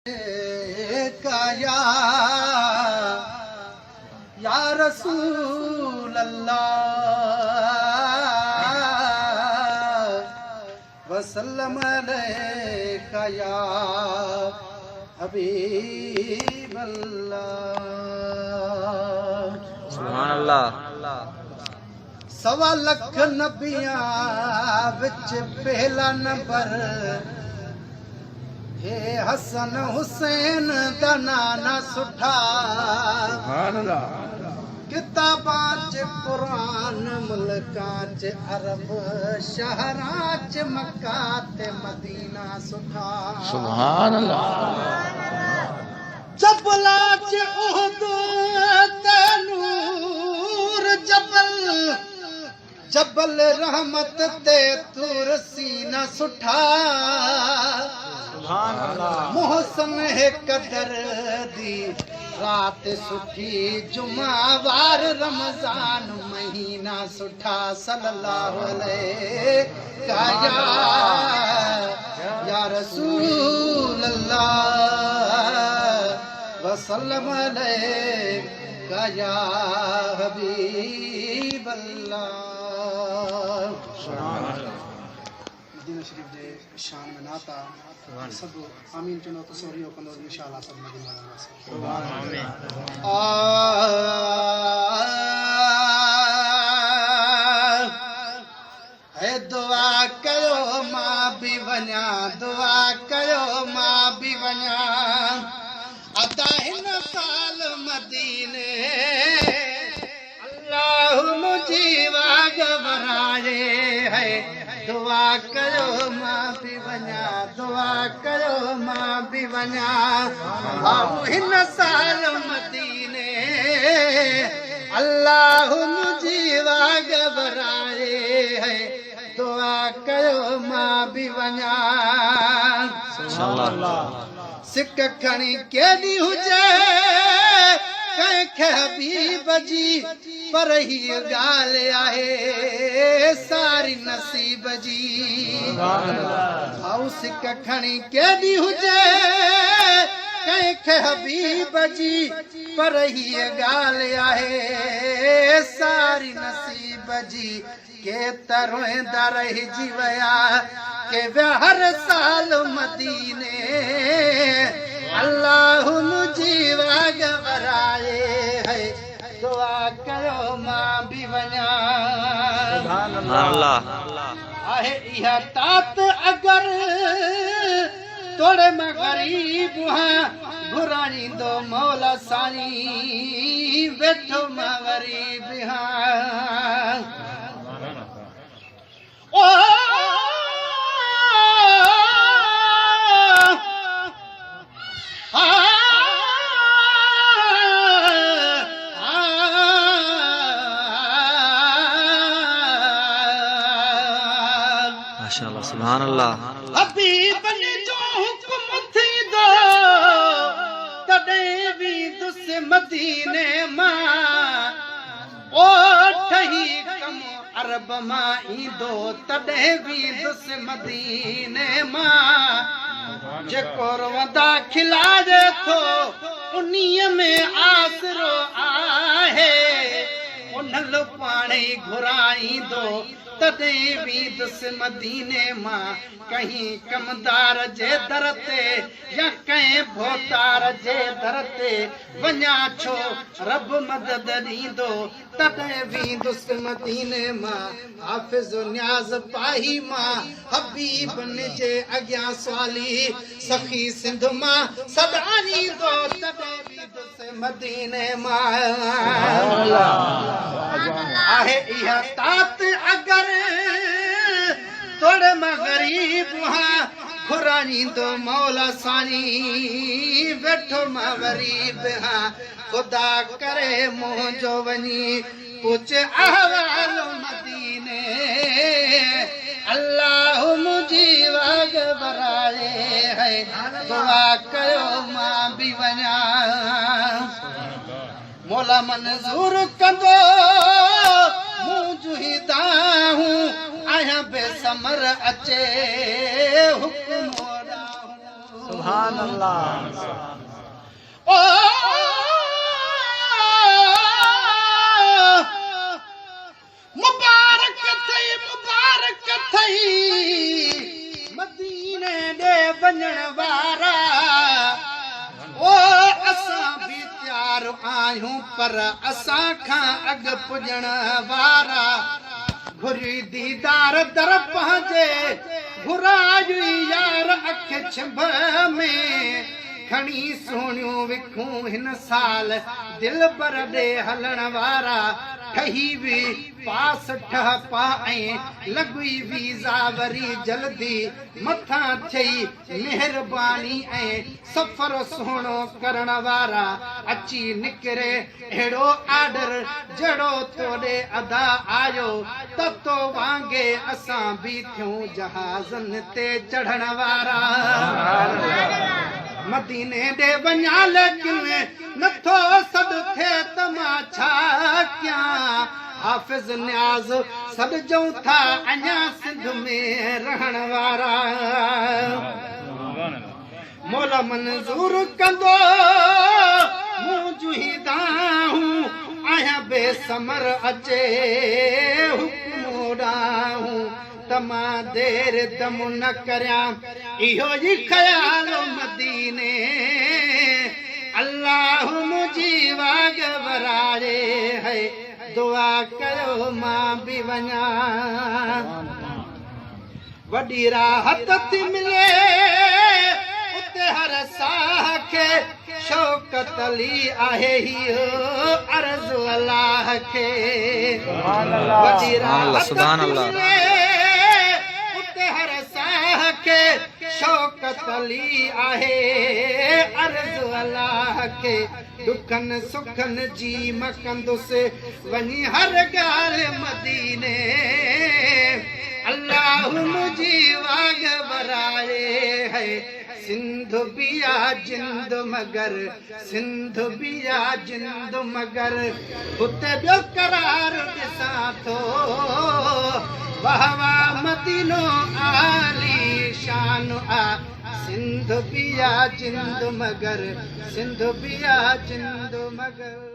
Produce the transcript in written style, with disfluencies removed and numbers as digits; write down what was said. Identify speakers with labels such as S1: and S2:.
S1: या रसूल अल्लाह वसल्लम अलैका या हबीब अल्लाह।
S2: सुभान अल्लाह।
S1: 1.25 लख नबियां विच पहला नंबर हे हसन हुसैन दा नाना सुठा।
S2: सुभान अल्लाह।
S1: किताबां च कुरान मुल्कां च अरब शहरां च मक्का ते मदीना सुठा।
S2: सुभान अल्लाह।
S1: जबला च उहद ते नूर जबल जबल रहमत ते तूर सीना सुठा।
S2: सुभान अल्लाह।
S1: मोहसन है कदर दी रात सुठी जुमा वार रमजान महीना सुठा। सल्लल्लाहु अलैहि या रसूल अल्लाह वसल्लम अलैका या हबीब अल्लाह। मदीना शरीफ जे शान में नाता सब आमीन चुनो तो सोरियो कंदो इंशाअल्लाह सब मदीना वाला सुभान आमीन। है दुआ कयो मां भी वञा दुआ कयो मां भी वञा अदा हिन साल मदीने अल्लाह मुझी वाग बराए है। दुआ कयो मां भी वञा दुआ कयो मां भी वञा आऊं हिन साल मदीने अल्लाह मुझी वाग बराए है। दुआ कयो मां भी वञा सिक खणी केॾी हुजे कंहिंखे हबीब जी पर ही ॻाल्हि आहे सारी नसीब जी। आऊं सिक खणी केॾी हुजे कंहिंखे हबीब जी पर ही ॻाल्हि आहे सारी नसीब जी। के तरोईंदा रहिजी विया के विया हर साल मदीने अल्लाह मुझी वाग बराए है। दुआ कयो मां भी वञा आहे इहा तात अगर तोड़े में गरीब हां घुराईंदो मौला साईं वेठो मां गरीब हां। ओ
S2: माशाअल्लाह। सुभान अल्लाह।
S1: हबीब ने जो हुक्म थी दो तॾे भी दुस मदीने मां ओ ठही कम अरब मां ईंदो तॾे भी दुस मदीने मां। जेको रोंदा खिलाए थो उन्हीअ में आसरो आहे उन लो पाणे घुराईंदो तॾे भी दुस मदीने मां। कहीं कमदार जे दर ते या कंहिं भोतार जे दर ते वञा छो रब मदद ॾींदो तॾहिं भी दुस मदीने मां। हाफ़िज़ न्याज़ पाही मां हबीब जे अॻियां सवाली सखी सिंध मां सॾाईंदो तॾहिं भी दुस मदीने मां आहे इहा तात अगर तोड़े में गरीब हां घुराईंदो मौला साईं वेठो मां गरीब हां। खुदा करे मुंहिंजो वञी पुछ अहवाल मदीने अल्लाह मुझी वाग बराए है। दुआ कयो मां भी वञा मौला मंजूर कंदो मूं जुहिदा हूं आया बेसमर अचे हुक्म
S2: सुभान अल्लाह
S1: ओ मुबारक थई मदीने दे वञण वारा ओ असां भी तैयार आहियूं पर असां खां अॻु पुॼण वारा घुरी दीदार दर पंहिंजे घुराई यार अख छिंभ में खणी सोनियूं विखूं हिन साल दिल बर ॾे हलण वारा ठही वी पास ठह पाए लॻी वीज़ा वरी जल्दी मथां थई मेहरबानी ऐं सफ़र सुहिणो करण वारा अची निकिरे अहिड़ो आर्डर जहिड़ो तोॾे अदा आयो त तो वांगे असां बि थियूं जहाज़नि ते चढ़ण वारा मदीने दे वञा लेकिन नथो सॾ थिए त मां छा कयां हाफ़िज़ न्याज़ सॾजऊं था अञा सिंध में रहण वारा मोल मंज़ूर कंदो मूं जुहीदाहूं आहियां बेसमर अचे हुकुम ॾाहूं त मां देर दम न करियां इहो ई ख़्याल मदीने अल्लाह मुंहिंजी वाग वराए है दुआ कयो मां बि वञा वॾी राहत थी मिले उते हर साह खे शौक़त अली आहे हीअ अर्ज़ अल्लाह खे वॾी राहत थी मिले के शौक़त अली आहे अर्ज़ अल्लाह के दुखन सुखन जी मकंदुसि वञी हर ॻाल्हि मदीने अल्लाह मुंहिंजी वाग वराए है सिंध बिया जिंद मगर सिंध बिया जिंद मगर हुते ॿियो करार ॾिसां थो वाह वाह मदीनो आली शान आ सिंध बिया जिंद मगर सिंध बिया जिंद मगर